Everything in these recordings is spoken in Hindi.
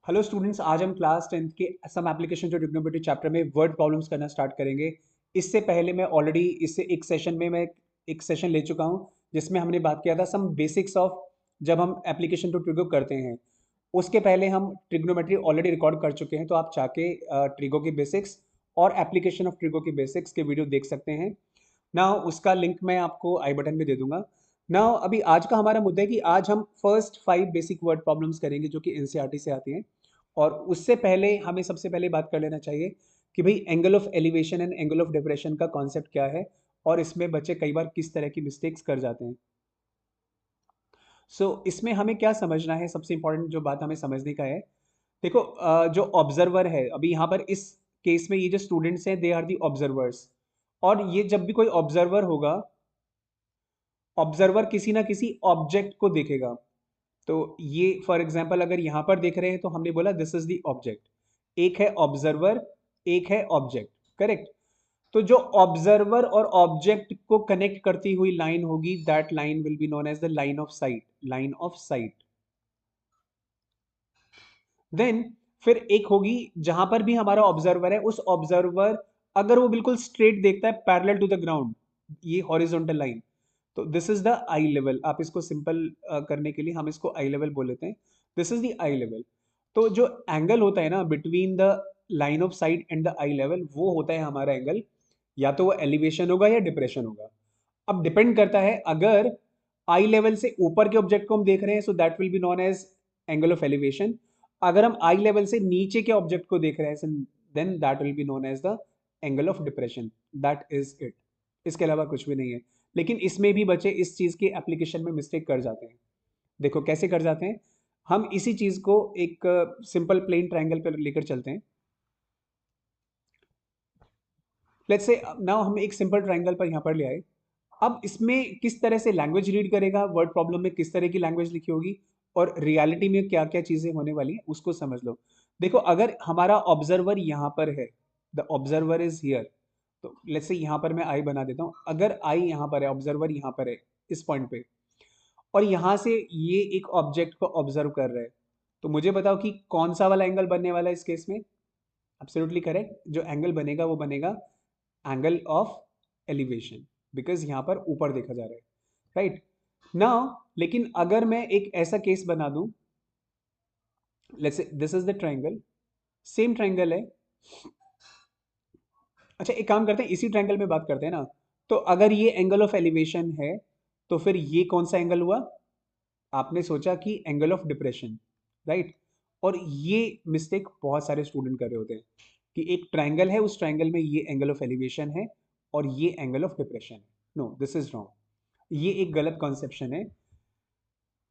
हेलो स्टूडेंट्स, आज हम क्लास 10th के some application to trigonometry chapter में वर्ड प्रॉब्लम्स करना स्टार्ट करेंगे। इससे पहले मैं ऑलरेडी इससे एक सेशन में मैं एक सेशन ले चुका हूं जिसमें हमने बात किया था सम बेसिक्स ऑफ जब हम एप्लीकेशन टू ट्रिगो करते हैं। उसके पहले हम ट्रिग्नोमेट्री ऑलरेडी रिकॉर्ड कर चुके हैं, तो आप जाके ट्रिगो की बेसिक्स और एप्लीकेशन ऑफ ट्रिगो की बेसिक्स के वीडियो देख सकते हैं ना। उसका लिंक मैं आपको आई बटन में दे दूंगा ना। अभी आज का हमारा मुद्दा है कि आज हम फर्स्ट 5 बेसिक वर्ड प्रॉब्लम्स करेंगे जो कि एनसीईआरटी से आती हैं। और उससे पहले हमें सबसे पहले बात कर लेना चाहिए कि भाई angle of elevation and angle of depression का कॉन्सेप्ट क्या है और इसमें बच्चे कई बार किस तरह की मिस्टेक्स कर जाते हैं। इसमें हमें क्या समझना है, सबसे इंपॉर्टेंट जो बात हमें समझने का है। देखो, जो ऑब्जर्वर है अभी यहाँ पर इस केस में, ये जो स्टूडेंट्स हैं दे आर दी ऑब्जर्वर्स। और ये जब भी कोई ऑब्जर्वर होगा, ऑब्जर्वर किसी ना किसी ऑब्जेक्ट को देखेगा। तो ये फॉर एग्जांपल अगर यहां पर देख रहे हैं तो हमने बोला दिस इज द ऑब्जेक्ट। एक है ऑब्जर्वर, एक है ऑब्जेक्ट, करेक्ट। तो जो ऑब्जर्वर और ऑब्जेक्ट को कनेक्ट करती हुई लाइन होगी, that line will be known as the line of sight, line of sight. Then फिर एक होगी जहां पर भी हमारा ऑब्जर्वर है, उस ऑब्जर्वर अगर वो बिल्कुल स्ट्रेट देखता है पैरेलल टू द ग्राउंड, ये हॉरिजॉन्टल लाइन, तो this is the I level. आप इसको सिंपल करने के लिए हम इसको आई लेवल बोल लेते हैं। This is the I level. तो जो एंगल होता है ना between the line of site and the I level, वो होता है हमारा एंगल। या तो वो एलिवेशन होगा या डिप्रेशन होगा। अब डिपेंड करता है, अगर आई लेवल से ऊपर के ऑब्जेक्ट को हम देख रहे हैं so that will be known as angle of elevation. अगर हम आई लेवल से नीचे के ऑब्जेक्ट को देख रहे हैं then that will be known as the angle of depression. That is it. इसके अलावा कुछ भी नहीं है। लेकिन इसमें भी बच्चे इस चीज के एप्लीकेशन में मिस्टेक कर जाते हैं। देखो कैसे कर जाते हैं। हम इसी चीज को एक सिंपल प्लेन ट्रायंगल पर लेकर चलते हैं। लेट्स से नाउ हम एक सिंपल ट्रायंगल पर यहां पर ले आए। अब इसमें किस तरह से लैंग्वेज रीड करेगा, वर्ड प्रॉब्लम में किस तरह की लैंग्वेज लिखी होगी और रियलिटी में क्या क्या चीजें होने वाली है उसको समझ लो। देखो, अगर हमारा ऑब्जर्वर यहाँ पर है, द ऑब्जर्वर इज हियर, तो लेट्स से यहाँ पर मैं आई बना देता हूँ। अगर आई यहाँ पर है, ऑब्जर्वर यहाँ पर है इस पॉइंट पे, और यहाँ से ये एक ऑब्जेक्ट को ऑब्जर्व कर रहा है, तो मुझे बताओ कि कौन सा वाला एंगल बनने वाला है इस केस में। एब्सोल्युटली करेक्ट, जो एंगल बनेगा वो बनेगा एंगल ऑफ एलिवेशन, बिकॉज यहां पर ऊपर देखा जा रहा है, राइट नाउ। लेकिन अगर मैं एक ऐसा केस बना दूं, let's say this is the triangle, same triangle है। अच्छा, एक काम करते हैं, इसी ट्रायंगल में बात करते हैं ना। तो अगर ये एंगल ऑफ एलिवेशन है, तो फिर ये कौन सा एंगल हुआ। आपने सोचा कि एंगल ऑफ डिप्रेशन, राइट। और ये मिस्टेक बहुत सारे स्टूडेंट कर रहे होते हैं कि एक ट्रायंगल है, उस ट्रायंगल में ये एंगल ऑफ एलिवेशन है और ये एंगल ऑफ डिप्रेशन है। No, this is wrong. ये एक गलत कॉन्सेप्शन है।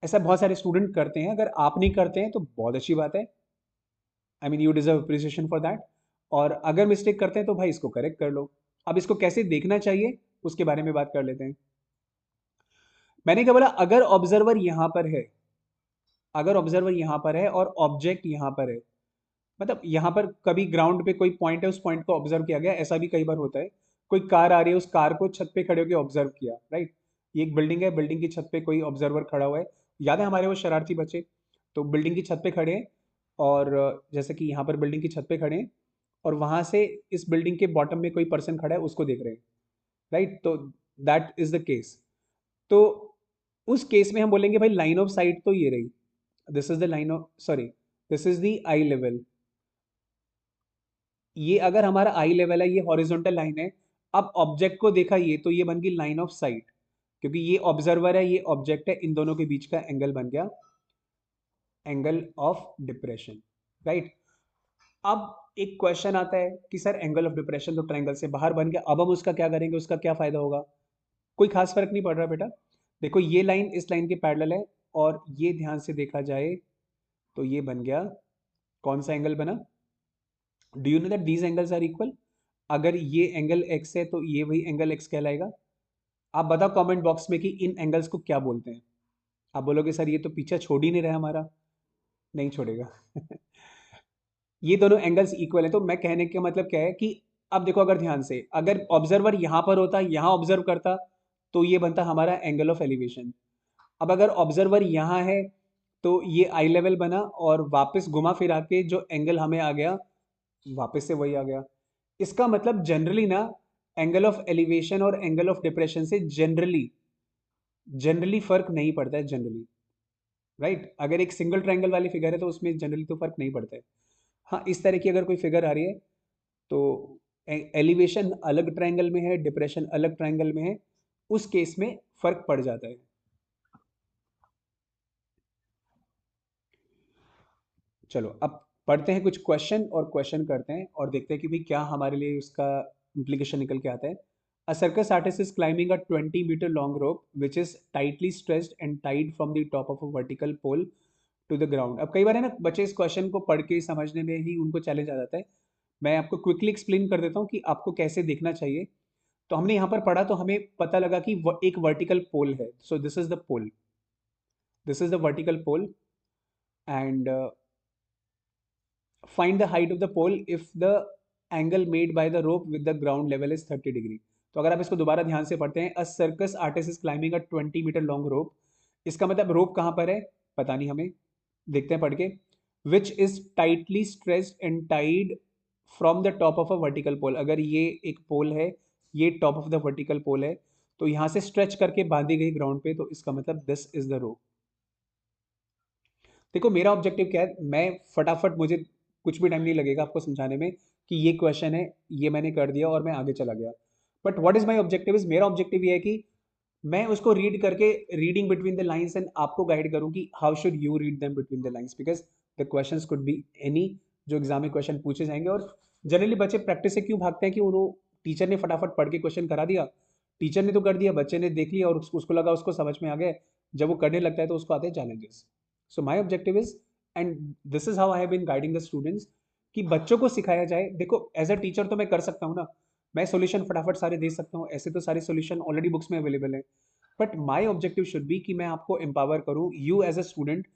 ऐसा बहुत सारे स्टूडेंट करते हैं। अगर आप नहीं करते हैं तो बहुत अच्छी बात है। I mean you deserve appreciation for that. और अगर मिस्टेक करते हैं तो भाई इसको करेक्ट कर लो। अब इसको कैसे देखना चाहिए उसके बारे में बात कर लेते हैं। मैंने क्या बोला, अगर ऑब्जर्वर यहां पर है, अगर ऑब्जर्वर यहां पर है और ऑब्जेक्ट यहां पर है, मतलब यहाँ पर कभी ग्राउंड पे कोई पॉइंट है, उस पॉइंट को ऑब्जर्व किया गया, ऐसा भी कई बार होता है। कोई कार आ रही है, उस कार को छत पे खड़े होकर ऑब्जर्व किया, राइट। ये एक बिल्डिंग है, बिल्डिंग की छत पे कोई ऑब्जर्वर खड़ा हुआ है। याद है हमारे वो शरारती बच्चे, तो बिल्डिंग की छत पे खड़े हैं। और जैसे कि यहाँ पर बिल्डिंग की छत पे खड़े हैं और वहां से इस बिल्डिंग के बॉटम में कोई पर्सन खड़ा है, उसको देख रहे हैं, राइट। तो दैट इज द केस। तो उस केस में हम बोलेंगे भाई लाइन ऑफ साइट तो ये रही, this is the line of, sorry, this is the I level. ये अगर हमारा आई लेवल है, ये हॉरिजॉन्टल लाइन है। अब ऑब्जेक्ट को देखा ये, तो ये बन गई लाइन ऑफ साइट, क्योंकि ये ऑब्जर्वर है, ये ऑब्जेक्ट है, इन दोनों के बीच का एंगल बन गया एंगल ऑफ डिप्रेशन, राइट। अब एक क्वेश्चन आता है कि सर एंगल ऑफ डिप्रेशन तो ट्रायंगल से बाहर बन गया, अब हम उसका क्या करेंगे, उसका क्या फायदा होगा। कोई खास फर्क नहीं पड़ रहा बेटा। देखो, ये लाइन इस लाइन के पैरेलल है और ये ध्यान से देखा जाए तो ये बन गया, कौन सा एंगल बना। Do you know that these angles are equal. अगर ये एंगल एक्स है तो ये वही एंगल एक्स कहलाएगा। आप बताओ कमेंट बॉक्स में कि इन एंगल्स को क्या बोलते हैं। आप बोलोगे सर ये तो पीछा छोड़ ही नहीं रहा हमारा। नहीं छोड़ेगा। ये दोनों एंगल्स इक्वल है, तो मैं कहने का मतलब क्या है कि अब देखो, अगर ध्यान से, अगर ऑब्जर्वर यहां पर होता, यहां ऑब्जर्व करता, तो ये बनता हमारा एंगल ऑफ एलिवेशन। अब अगर ऑब्जर्वर यहां है तो ये आई लेवल बना और वापस घुमा फिरा के जो एंगल हमें आ गया वापस से वही आ गया। इसका मतलब जनरली ना एंगल ऑफ एलिवेशन और एंगल ऑफ डिप्रेशन से जनरली जनरली फर्क नहीं पड़ता है जनरली, राइट। अगर एक सिंगल ट्रायंगल वाली फिगर है तो उसमें जनरली तो फर्क नहीं पड़ता है। हाँ, इस तरह की अगर कोई फिगर आ रही है तो एलिवेशन अलग ट्रायंगल में है, डिप्रेशन अलग ट्रायंगल में है, उस केस में फर्क पड़ जाता है। चलो अब पढ़ते हैं कुछ क्वेश्चन और क्वेश्चन करते हैं और देखते हैं कि भाई क्या हमारे लिए उसका इम्प्लीकेशन निकल के आता है। A circus artist is climbing a 20 metre long rope which is tightly stretched and tied from the top of a vertical pole to the ground. अब कई बार है ना बच्चे इस क्वेश्चन को पढ़ के समझने में ही उनको चैलेंज आ जाता है। मैं आपको क्विकली एक्सप्लेन कर देता हूँ कि आपको कैसे देखना चाहिए। तो हमने यहाँ पर पढ़ा तो हमें पता लगा कि एक वर्टिकल पोल है, so this is the pole, this is the vertical pole and find the height of the pole if the angle made by the rope with the ground level is 30 degree. तो अगर आप इसको दोबारा ध्यान से पढ़ते हैं, a circus artist is climbing a 20 metre long rope, इसका मतलब रोप कहाँ पर है पता नहीं हमें, देखते हैं पढ़ के। Which is tightly stretched and tied from the top of a vertical pole, अगर ये एक पोल है, ये top of the vertical pole है, तो यहाँ से स्ट्रेच करके बांधी गई ग्राउंड पे, तो इसका मतलब दिस इज द रोप। देखो मेरा ऑब्जेक्टिव क्या है, मैं फटाफट, मुझे कुछ भी टाइम नहीं लगेगा आपको समझाने में कि ये क्वेश्चन है, ये मैंने कर दिया और मैं आगे चला गया। But what is my objective is, मेरा ऑब्जेक्टिव ये है कि मैं उसको रीड करके, reading between the lines, and आपको गाइड करूं कि how should you read them between the lines, because the questions could be any जो एग्जाम में क्वेश्चन पूछे जाएंगे। और जनरली बच्चे प्रैक्टिस से क्यों भागते हैं कि उन्होंने टीचर ने फटाफट पढ़ के क्वेश्चन करा दिया, टीचर ने तो कर दिया, बच्चे ने देख लिया और उसको लगा उसको समझ में आ गया, जब वो करने लगता है तो उसको आते हैं challenges. So my objective is, and this is how I have been guiding the students, कि बच्चों को सिखाया जाए। देखो एज अ टीचर तो मैं कर सकता हूँ ना, मैं सॉल्यूशन फटाफट सारे दे सकता हूँ, ऐसे तो सारे सॉल्यूशन ऑलरेडी बुक्स में अवेलेबल है। But my objective should be कि मैं आपको एम्पावर करूँ, you as a student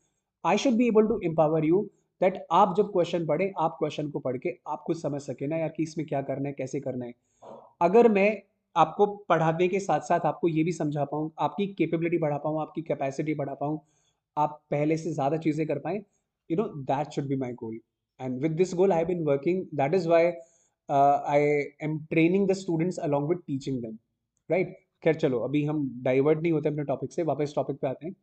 I should be able to empower you, that आप जब क्वेश्चन पढ़े, आप क्वेश्चन को पढ़ के आप कुछ समझ सके ना यार कि इसमें क्या करना है, कैसे करना है। अगर मैं आपको पढ़ाने के साथ साथ आपको ये भी समझा पाऊँ, आपकी कैपेबिलिटी बढ़ा पाऊँ, आपकी कैपेसिटी बढ़ा पाऊँ, आप पहले से ज़्यादा चीज़ें कर पाएँ, you know that should be my goal. And with this goal I have been working, that is why I am training the students along with teaching them, right. खैर चलो अभी हम डाइवर्ट नहीं होते अपने टॉपिक से, वापस टॉपिक पे आते हैं।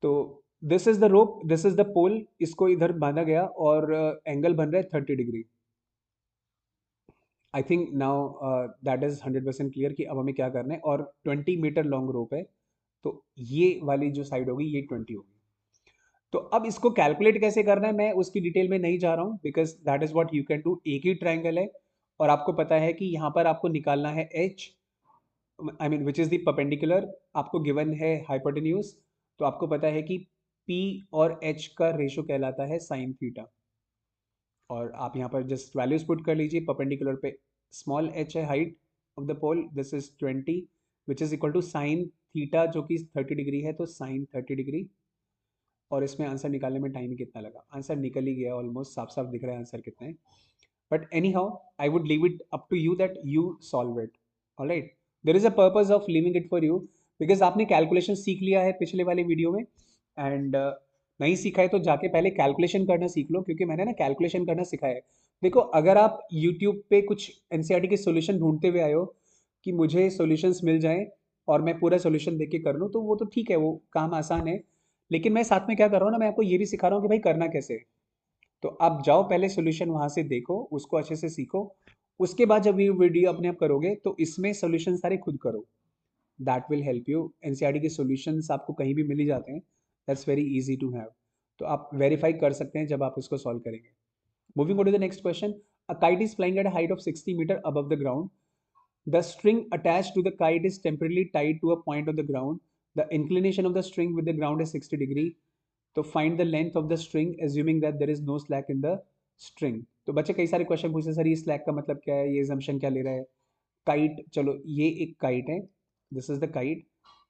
तो this is the rope, this is the pole, इसको इधर बांधा गया और एंगल बन रहा है 30 degree. I think now that is 100% clear कि अब हमें क्या करना है। और 20 मीटर लॉन्ग रोप है, तो ये वाली जो साइड होगी ये 20 होगी। तो अब इसको कैलकुलेट कैसे करना है मैं उसकी डिटेल में नहीं जा रहा हूँ, because that is what you can do. एक ही ट्राइंगल है और आपको पता है कि यहाँ पर आपको निकालना है H, I mean which is the perpendicular, आपको गिवन है हाइपोटेन्यूज, तो आपको पता है कि पी और एच का रेशो कहलाता है साइन थीटा। और आप यहाँ पर जस्ट वैल्यूज पुट कर लीजिए, परपेंडिकुलर पे स्मॉल एच है height of the pole, this is 20 which is equal to sine theta जो कि 30 डिग्री है, तो साइन 30 डिग्री। और इसमें आंसर निकालने में टाइम कितना लगा, आंसर निकल ही गया ऑलमोस्ट, साफ साफ दिख रहा है आंसर कितना है। But anyhow I would leave it up to you that you solve it, alright. There is a purpose of leaving it for you, because आपने कैलकुलेशन सीख लिया है पिछले वाले वीडियो में, एंड नहीं सीखा है तो जाके पहले कैलकुलेशन करना सीख लो, क्योंकि मैंने ना कैलकुलेशन करना सिखाया है। देखो अगर आप यूट्यूब पे कुछ एनसीईआरटी के सोल्यूशन ढूंढते हुए आए हो कि मुझे सोल्यूशंस मिल जाएं और मैं पूरा सोल्यूशन देख के कर लूँ, तो वो तो ठीक है, वो काम आसान है। लेकिन मैं साथ में क्या कर रहा हूँ ना, मैं आपको ये भी सिखा रहा हूँ कि भाई करना कैसे है। तो आप जाओ पहले सॉल्यूशन वहां से देखो, उसको अच्छे से सीखो, उसके बाद जब ये वीडियो अपने आप करोगे तो इसमें सॉल्यूशन सारे खुद करो, that will help you. NCERT के सॉल्यूशंस आपको कहीं भी मिल ही जाते हैं, that's very easy to have, तो आप वेरीफाई कर सकते हैं जब आप इसको सॉल्व करेंगे। Moving on to the next question, a kite is flying at a height of 60 metre above the ground. The string attached to the kite is temporarily tied to a point on the ground. The inclination of the string with the ground is 60 degree. तो find the length of the string assuming that there is no slack in the string. तो बच्चे कई सारे क्वेश्चन पूछते हैं सर ये स्लैक का मतलब क्या है, ये एजम्पशन क्या ले रहा है। काइट, चलो ये एक काइट है, दिस इज द काइट,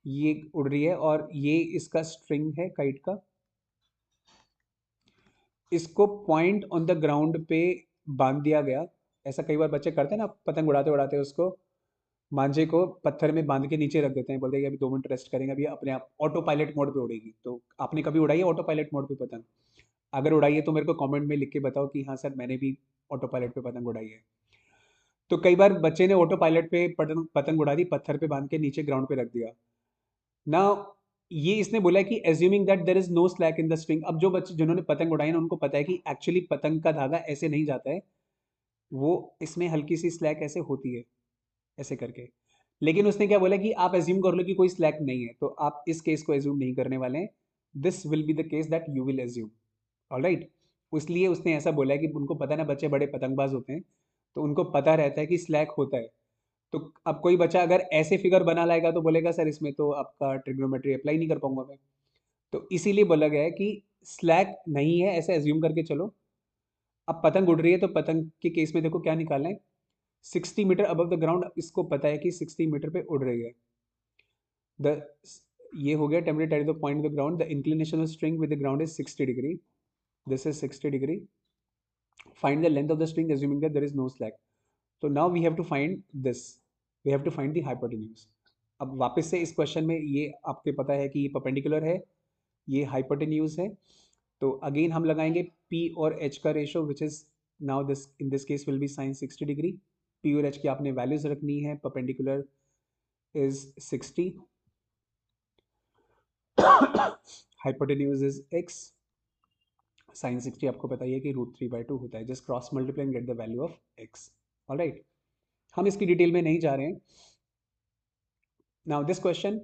ये उड़ रही है और ये इसका स्ट्रिंग है काइट का, इसको पॉइंट ऑन द ग्राउंड पे बांध दिया गया। ऐसा कई बार बच्चे करते हैं ना, पतंग उड़ाते उड़ाते उसको मांझे को पत्थर में बांध के नीचे रख देते हैं, बोलते हैं कि अभी 2 मिनट रेस्ट करेंगे, अभी अपने आप ऑटो पायलट मोड पे उड़ेगी। तो आपने कभी उड़ाई है ऑटो पायलट मोड पे पतंग? अगर उड़ाई है तो मेरे को कमेंट में लिख के बताओ कि हाँ सर मैंने भी ऑटो पायलट पे पतंग उड़ाई है। तो कई बार बच्चे ने ऑटो पायलट पे पतंग पतंग उड़ा दी, पत्थर पे बांध के नीचे ग्राउंड पे रख दिया ना। ये इसने बोला कि assuming that there is no slack in the string. अब जो बच्चे जिन्होंने पतंग उड़ाई ना उनको पता है कि एक्चुअली पतंग का धागा ऐसे नहीं जाता है, वो इसमें हल्की सी स्लैक ऐसे होती है, ऐसे करके। लेकिन उसने क्या बोला कि आप एज्यूम कर लो कि कोई स्लैक नहीं है, तो आप इस केस को एज्यूम नहीं करने वाले हैं। This will be the case that you will assume. Alright, इसलिए उसने ऐसा बोला है कि उनको पता है ना, बच्चे बड़े पतंगबाज होते हैं, तो उनको पता रहता है कि स्लैक होता है। तो अब कोई बच्चा अगर ऐसे फिगर बना लाएगा तो बोलेगा सर इसमें तो आपका ट्रिग्नोमेट्री अप्लाई नहीं कर पाऊंगा मैं। तो इसीलिए बोला गया है कि स्लैक नहीं है, ऐसे एज्यूम करके चलो। अब पतंग उड़ रही है तो पतंग के केस में देखो क्या निकालना है, 60 मीटर अबव द ग्राउंड। इसको पता है कि 60 मीटर पे उड़ रही है। द ये हो गया temperate at the point of the ground, the inclination of string with the ground is 60 degree, this is 60 degree. Find the length of the string assuming that there is no slack. तो now we have to find this, we have to find the hypotenuse. अब वापस से इस क्वेश्चन में ये आपके पता है कि ये परपेंडिकुलर है, ये हाइपोटेन्यूज है। तो अगेन हम लगाएंगे P और H का ratio, which is now this in this case will be sine 60 degree. P और H की आपने वैल्यूज रखनी है, perpendicular is 60, hypotenuse is x, sine 60 आपको पता ही है कि √3/2 होता है। Just cross multiply and get the value of x। Alright, हम इसकी डिटेल में नहीं जा रहे हैं। Now this question,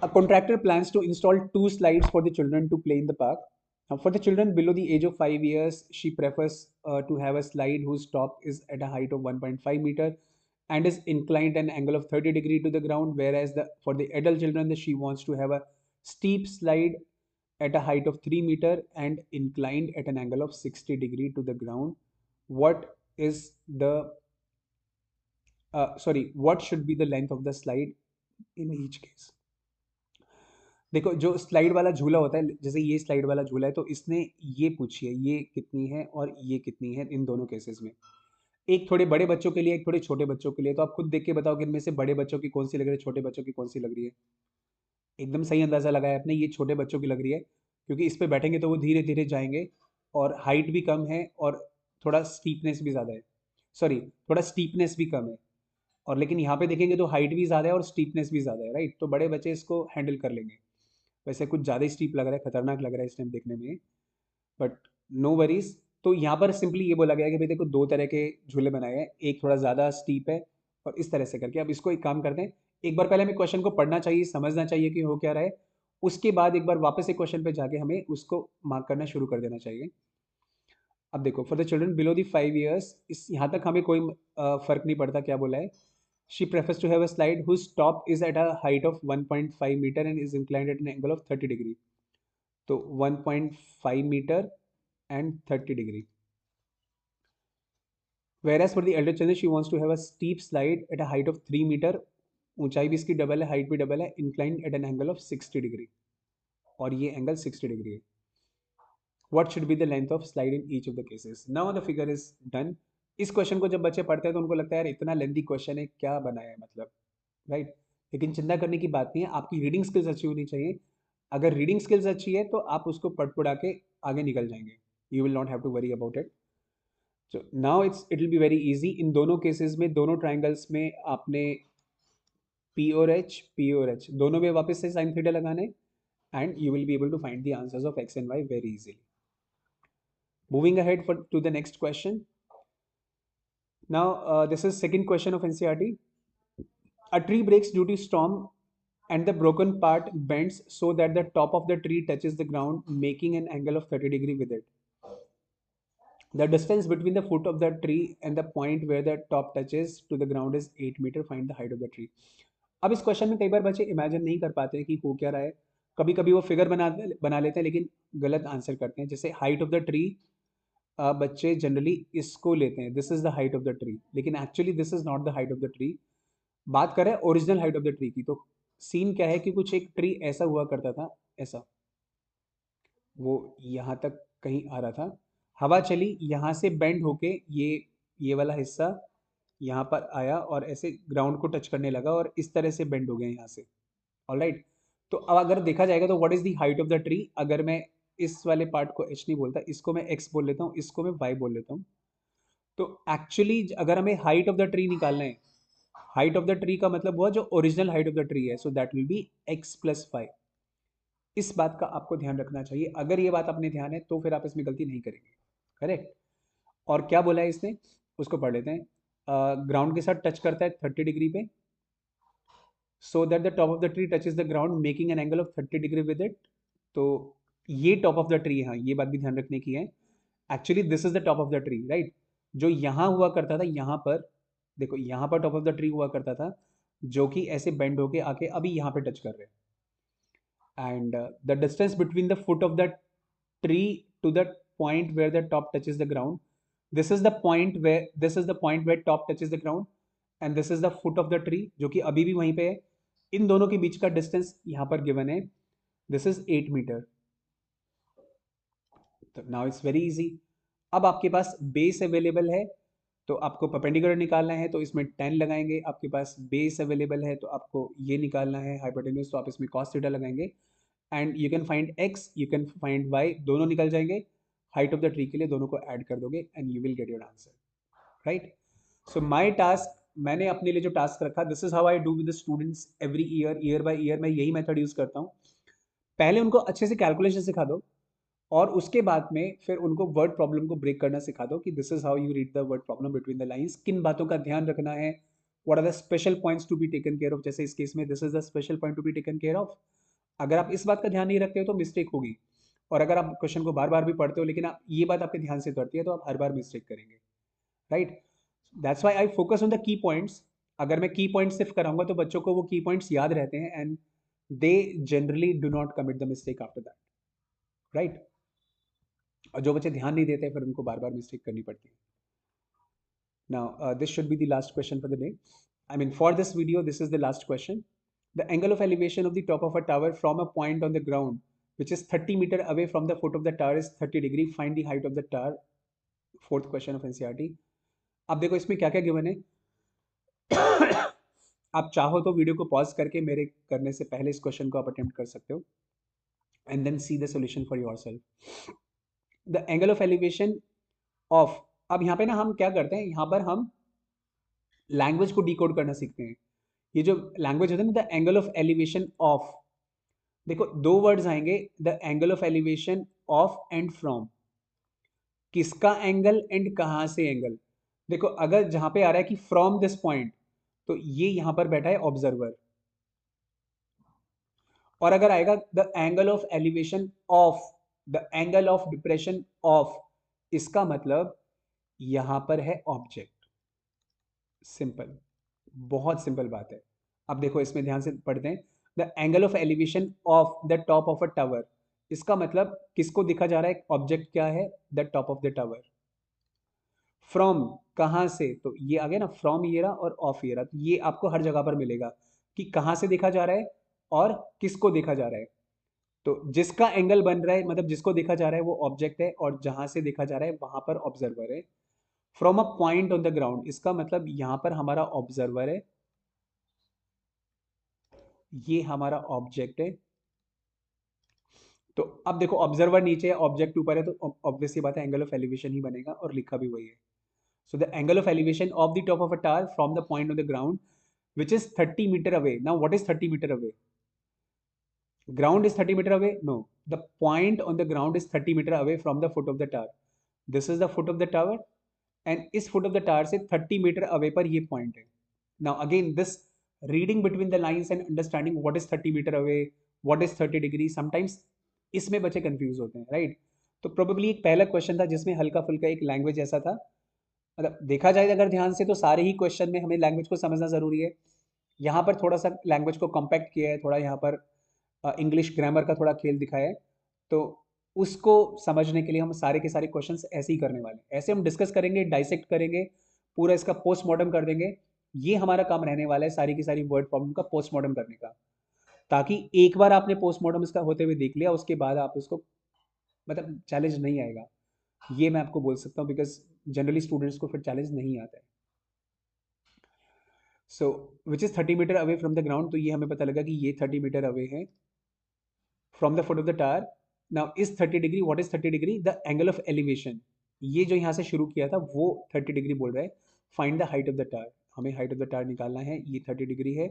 a contractor plans to install 2 slides for the children to play in the park. Now, for the children below the age of 5 years, she prefers to have a slide whose top is at a height of 1.5 meter and is inclined an angle of 30 degree to the ground, whereas for the adult children, she wants to have a steep slide at a height of 3 meter and inclined at an angle of 60 degree to the ground. What is the what should be the length of the slide in each case? देखो, जो स्लाइड वाला झूला होता है, जैसे ये स्लाइड वाला झूला है, तो इसने ये पूछी है ये कितनी है और ये कितनी है इन दोनों केसेस में। एक थोड़े बड़े बच्चों के लिए, एक थोड़े छोटे बच्चों के लिए। तो आप खुद देख के बताओ कि इनमें से बड़े बच्चों की कौन सी लग रही है, छोटे बच्चों की कौन सी लग रही है। एकदम सही अंदाजा लगाया आपने, ये छोटे बच्चों की लग रही है, क्योंकि इस पे बैठेंगे तो वो धीरे धीरे जाएंगे और हाइट भी कम है और थोड़ा स्टीपनेस भी ज़्यादा है। सॉरी, थोड़ा स्टीपनेस भी कम है। और लेकिन यहाँ पे देखेंगे तो हाइट भी ज़्यादा है और स्टीपनेस भी ज़्यादा है, राइट। तो बड़े बच्चे इसको हैंडल कर लेंगे। वैसे कुछ ज़्यादा ही स्टीप लग रहा है, खतरनाक लग रहा है इस टाइम देखने में, बट नो वरीज। तो यहाँ पर सिंपली ये बोला गया है कि भाई देखो, दो तरह के झूले बनाए हैं, एक थोड़ा ज़्यादा स्टीप है और इस तरह से करके। अब इसको एक काम करते हैं, एक बार पहले हमें क्वेश्चन को पढ़ना चाहिए, समझना चाहिए कि हो क्या रहा है। उसके बाद एक बार वापस से क्वेश्चन पे जाके हमें उसको मार्क करना शुरू कर देना चाहिए। अब देखो, for the children below the 5 years, इस यहाँ तक हमें कोई फर्क नहीं पड़ता क्या बोला है। She prefers to have a slide whose top is at a height of 1.5 metre and is inclined at an angle of 30 degree. तो 1.5 metre and 30 degree. Whereas for the elder children, she wants to have a steep slide at a height of 3 meter, ऊंचाई भी इसकी डबल है, हाइट भी डबल है, inclined at an angle of 60 degree, और ये एंगल 60 डिग्री है। What should be the length of slide in each of the cases? Now the figure is done. इस क्वेश्चन को जब बच्चे पढ़ते हैं तो उनको लगता है यार इतना लेंथी क्वेश्चन है, क्या बनाया है मतलब, राइट। लेकिन चिंता करने की बात नहीं है, आपकी रीडिंग स्किल्स अच्छी होनी चाहिए। अगर रीडिंग स्किल्स अच्छी है तो आप उसको पढ़ पढ़ा के आगे निकल जाएंगे। You will not have to worry about it. So now it will be very easy. इन दोनों केसेस में, दोनों ट्राइंगल्स में आपने पी और एच दोनों में वापस से साइन थीटा लगाना है, and you will be able to find the answers of x and y very easily. Moving ahead to the next question. Now, this is second question of NCERT. A tree breaks due to storm and the broken part bends so that the top of the tree touches the ground, making an angle of 30 degree with it. The distance between the foot of the tree and the point where the top touches to the ground is 8 meter. Find the height of the tree. अब इस क्वेश्चन में कई बार बच्चे इमेजिन नहीं कर पाते हैं कि हो क्या रहा है। कभी कभी वो फिगर बना लेते हैं लेकिन गलत आंसर करते हैं। जैसे हाइट ऑफ द ट्री, बच्चे जनरली इसको लेते हैं, this is the height of the tree, लेकिन actually this is not the height of the tree. बात करें original height of the tree की, तो सीन क्या है कि कुछ एक ट्री ऐसा हुआ करता था, ऐसा, वो यहाँ तक कहीं आ रहा था, हवा चली, यहाँ से बेंड होके ये वाला हिस्सा यहाँ पर आया और ऐसे ग्राउंड को टच करने लगा और इस तरह से बेंड हो गया यहाँ से। ऑलराइट, तो अब अगर देखा जाएगा तो what is the height of the tree, अगर मैं इस वाले पार्ट को एच नहीं बोलता, इसको मैं एक्स बोल लेता हूँ, इसको मैं वाई बोल लेता हूँ। तो एक्चुअली अगर हमें हाइट ऑफ द ट्री निकालना है, हाइट ऑफ द ट्री का मतलब हुआ जो original height of the tree है, so that will be X plus Y. इस बात का आपको ध्यान रखना चाहिए, अगर ये बात अपने ध्यान है तो फिर आप इसमें गलती नहीं करेंगे। करेक्ट। और क्या बोला है इसने, उसको पढ़ लेते हैं। ग्राउंड के साथ टच करता है 30 डिग्री पे, so that the top of the tree touches the ground making an angle of 30 degree with it. तो ये टॉप ऑफ द ट्री है, हाँ ये बात भी ध्यान रखने की है। Actually this is the top of the tree, right. जो यहाँ हुआ करता था, यहाँ पर देखो, यहाँ पर टॉप ऑफ द ट्री हुआ करता था, जो कि ऐसे बेंड होके आके अभी यहाँ पे टच कर रहे हैं। And the distance between the foot of the tree to the point where the top touches the ground, this is the point where top touches the ground and this is the foot of the tree जो कि अभी भी वहीं पे है। इन दोनों के बीच का डिस्टेंस यहाँ पर गिवन है, दिस इज 8 मीटर। तो नाउ इट्स वेरी इजी। अब आपके पास बेस अवेलेबल है, तो आपको परपेंडिकुलर निकालना है, तो इसमें 10 लगाएंगे। आपके पास बेस अवेलेबल है तो आपको ये निकालना है हाइपोटेन्यूज, तो आप इसमें cos थीटा लगाएंगे। And you can find x, you can find y, दोनों निकल जाएंगे। हाइट ऑफ द ट्री के लिए दोनों को ऐड कर दोगे and you will get your answer, right. So my task, मैंने अपने लिए जो टास्क रखा, this is how I do with the students every year, year by year मैं यही मेथड यूज करता हूँ। पहले उनको अच्छे से कैलकुलेशन सिखा दो और उसके बाद में फिर उनको वर्ड प्रॉब्लम को ब्रेक करना सिखा दो कि this is how you read the word problem between the lines, किन बातों का ध्यान रखना है, what are the special points to be taken care of. जैसे इस केस में this is the special point to be taken care of. अगर आप इस बात का ध्यान नहीं रखते हो तो मिस्टेक होगी, और अगर आप क्वेश्चन को बार बार भी पढ़ते हो लेकिन आप ये बात आपके ध्यान से उतरती है तो आप हर बार मिस्टेक करेंगे, right. That's why I focus on the key points. अगर मैं की पॉइंट्स सिर्फ कराऊंगा तो बच्चों को वो की पॉइंट्स याद रहते हैं and they generally do not commit the mistake after that, right. और जो बच्चे ध्यान नहीं देते फिर उनको बार बार मिस्टेक करनी पड़ती है। Now this should be the last question for the day, I mean for this video this is the last question. The angle of elevation of the top of a tower from a point on the ground which is 30 meter away from the foot of the tower is 30 degree. Find the height of the tower. Fourth question of NCERT. अब देखो इसमें क्या क्या गिवन है। आप चाहो तो वीडियो को पॉज करके मेरे करने से पहले इस क्वेश्चन को आप अटेम्प्ट कर सकते हो and then see the solution for yourself. The angle of elevation of, अब यहाँ पे ना हम क्या करते हैं, यहाँ पर हम लैंग्वेज को डिकोड करना सीखते हैं। ये जो लैंग्वेज होता है ना, the angle of elevation of, देखो दो वर्ड्स आएंगे, the angle of elevation of and from. किसका एंगल एंड कहां से एंगल। देखो अगर जहां पे आ रहा है कि फ्रॉम दिस पॉइंट, तो ये यहां पर बैठा है ऑब्जर्वर। और अगर आएगा the angle of elevation of, the angle of depression of, इसका मतलब यहां पर है ऑब्जेक्ट। सिंपल, बहुत सिंपल बात है। अब देखो इसमें ध्यान से पढ़ते हैं, the angle of elevation of the top of a tower, इसका मतलब किसको दिखा जा रहा है, ऑब्जेक्ट क्या है, the top of the tower. From, कहां से, तो ये आ गया ना, फ्रॉम ये रहा और ऑफ ये रहा, तो ये आपको हर जगह पर मिलेगा कि कहां से देखा जा रहा है और किसको देखा जा रहा है। तो जिसका एंगल बन रहा है मतलब जिसको देखा जा रहा है वो ऑब्जेक्ट है, और जहां से देखा जा रहा है वहां पर ऑब्जर्वर है। From a point on the ground, इसका मतलब यहां पर हमारा ऑब्जर्वर है, ये हमारा ऑब्जेक्ट है। तो अब देखो ऑब्जर्वर नीचे है, ऑब्जेक्ट ऊपर है, तो ऑब्वियसली बात है एंगल ऑफ एलिवेशन ही बनेगा, और लिखा भी वही है। So the angle of elevation of the top of a tower from the point on the ground which is 30 meter away. Now what is 30 meter away? Ground is 30 meter away? No, the point on the ground is 30 meter away from the foot of the tower. This is the foot of the tower and इस foot of the tower से 30 meter away पर ये point है। Now again this reading between the lines and understanding what is 30 meter away, what is 30 degree, sometimes इसमें बच्चे कंफ्यूज होते हैं, राइट। तो प्रोबेबली एक पहला क्वेश्चन था जिसमें हल्का फुल्का एक लैंग्वेज ऐसा था। मतलब देखा जाए अगर ध्यान से तो सारे ही क्वेश्चन में हमें लैंग्वेज को समझना जरूरी है। यहाँ पर थोड़ा सा लैंग्वेज को कॉम्पैक्ट किया है, थोड़ा यहाँ पर इंग्लिश ग्रामर का थोड़ा खेल दिखाया है, तो उसको समझने के लिए हम सारे के सारे क्वेश्चंस ऐसे ही करने वाले हैं। ऐसे हम डिस्कस करेंगे, डाइसेक्ट करेंगे, पूरा इसका पोस्टमार्टम कर देंगे। ये हमारा काम रहने वाला है, सारी की सारी वर्ड प्रॉब्लम का पोस्टमार्टम करने का, ताकि एक बार आपने पोस्टमार्टम इसका होते हुए देख लिया उसके बाद आप उसको मतलब चैलेंज नहीं आएगा, ये मैं आपको बोल सकता हूँ, बिकॉज जनरली स्टूडेंट्स को फिर चैलेंज नहीं आता है। So which is 30 meter away from the ground, तो ये हमें पता लगा कि ये 30 मीटर अवे है from the foot of the tower. Now इस 30 degree, what is 30 degree? The angle of elevation. ये जो यहाँ से शुरू किया था वो 30 डिग्री बोल रहा है. Find the height of the tower. हमें हाइट ऑफ द टावर निकालना है. ये 30 डिग्री है,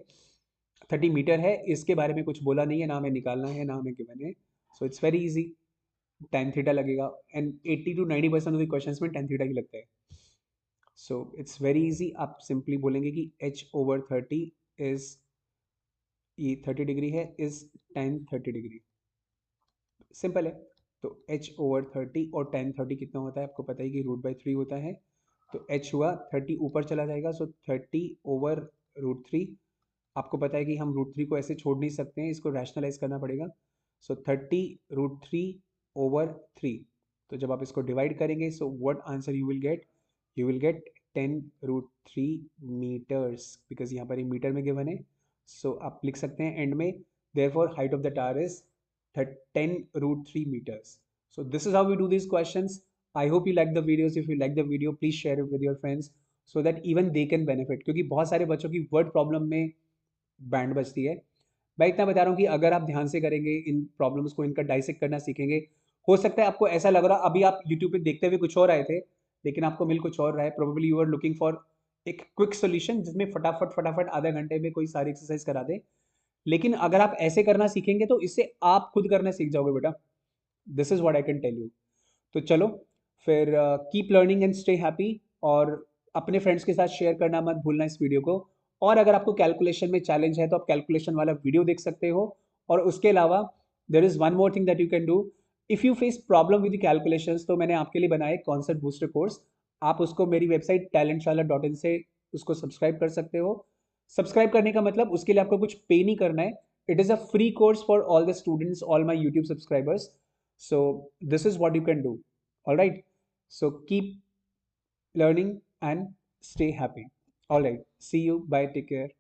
30 मीटर है. इसके बारे में कुछ बोला नहीं है, ना हमें निकालना है ना हमें गिवन है. So it's very easy. Tan theta लगेगा and 80 to 90% of the questions में टेन थीटा ही लगता है. So it's very easy. आप सिंपली बोलेंगे कि h/30 इज, ये 30 डिग्री है, इज टेन 30 डिग्री. सिंपल है. तो h/30 और टेन 30 कितना होता है आपको पता है कि √3 होता है. तो h हुआ 30 ऊपर चला जाएगा, सो 30/√3. आपको पता है कि हम √3 को ऐसे छोड़ नहीं सकते हैं, इसको रैशनलाइज करना पड़ेगा. सो 30√3/3. तो जब आप इसको डिवाइड करेंगे, so what answer you will get? You will get 10√3 metres, because यहाँ पर ये मीटर में गिवन है. सो आप लिख सकते हैं एंड में, therefore height of the tower is 10√3 meters. So this is how we do these questions. I hope you like the videos. If you like the video, please share it with your friends so that even they can benefit. क्योंकि बहुत सारे बच्चों की वर्ड प्रॉब्लम में बैंड बजती है. मैं इतना बता रहा हूँ कि अगर आप ध्यान से करेंगे, इन प्रॉब्लम्स को इनका डाइसेक्ट करना सीखेंगे, हो सकता है आपको ऐसा लग रहा, अभी आप यूट्यूब पे देखते हुए कुछ और आए थे लेकिन आपको मिल कुछ और रहा है. Probably you are looking for एक क्विक सोल्यूशन जिसमें फटाफट फटाफट आधा घंटे में कोई सारी एक्सरसाइज करा दे. लेकिन अगर आप ऐसे करना सीखेंगे तो इससे आप खुद करना सीख जाओगे बेटा. This is what I can tell you. तो चलो फिर, keep learning and stay happy. और अपने फ्रेंड्स के साथ शेयर करना मत भूलना इस वीडियो को. और अगर आपको कैलकुलेशन में चैलेंज है तो आप कैलकुलेशन वाला वीडियो देख सकते हो. और उसके अलावा there is one more thing that you can do. If you face problem with calculation, तो मैंने आपके लिए बनाया कॉन्सेप्ट बूस्टर कोर्स. आप उसको मेरी वेबसाइट talentshala.in से उसको सब्सक्राइब कर सकते हो. सब्सक्राइब करने का मतलब उसके लिए आपको कुछ पे नहीं करना है. It is a free course for all the students, all my YouTube subscribers. So this is what you can do. All right. So keep learning and stay happy. All right. See you. Bye. Take care.